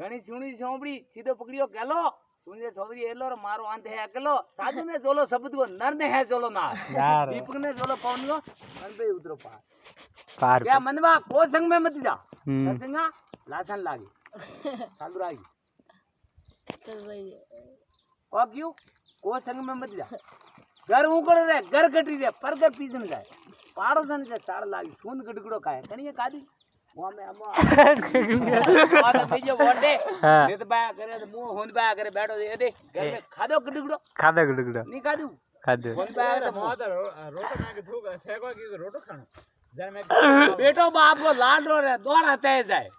ઘણી સુણી સોંપડી સીધો પકડ્યો કેલો સુને સોબરી એલો મારો અંત હે અકેલો સાધુ ને જોલો શબ્દ को नर ने है जोलो ना दीपक ने जोलो पवन को मन पे उतरो पार क्या मनवा को संग में मत जा सत्संगा लासन लागी साधु रागी चल भाई को क्यों को संग में मत जा घर उकड़ रे घर कटी रे पर घर पीछन जाए पाड़ो सन से साड़ लागी सुन गडगड़ो काए कनिए कादी वो में अम्मा और बीजो वोटे ने तो बाया करे तो मुंह होन बाया करे बैठो दे घर में खादो गडगड़ो नहीं खादू होन बाया तो मुंह तो रोटो ना के थूक फेंको की रोटो खानो जर में बेटो बाप को लाड रो रे दौड़ा ते जाए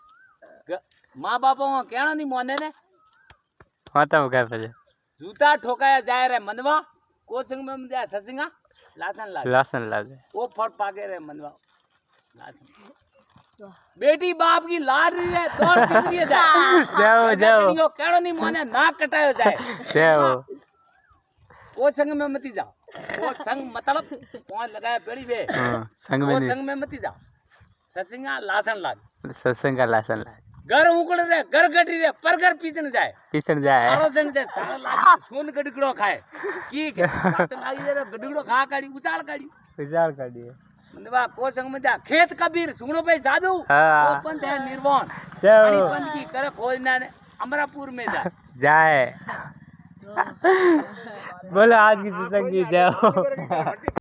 मां बापो को कहणो नहीं मोने ने होता हो क्या पहले जूता ठोकाया जाए रे मनवा को संग में जा ससिंगा लासन लागे वो फट पाके रे मनवा लासन बेटी बाप की लाड रही है दौड़ कितनी जाओ यो कहणो नहीं मोने नाक कटायो जाए वो संग में मत जा वो संग मतलब कौन लगाया पेड़ी वे संग में मत जा ससिंगा लासन लाग घर लागे उकड़ रे घर गटी रे पर घर पीछन जाए आरो संग से सारा लाग सुन गडगड़ो खाए की के साथ लागी रे गडगड़ो खा काड़ी उचाल काड़ी मनवा को संग में जा खेत कबीर सुनो पे साधु वो पंथ है निर्वाण पानी पंथ की कर खोजना ने अमरापुर में जाए बोलो आज की सत्संग की जाओ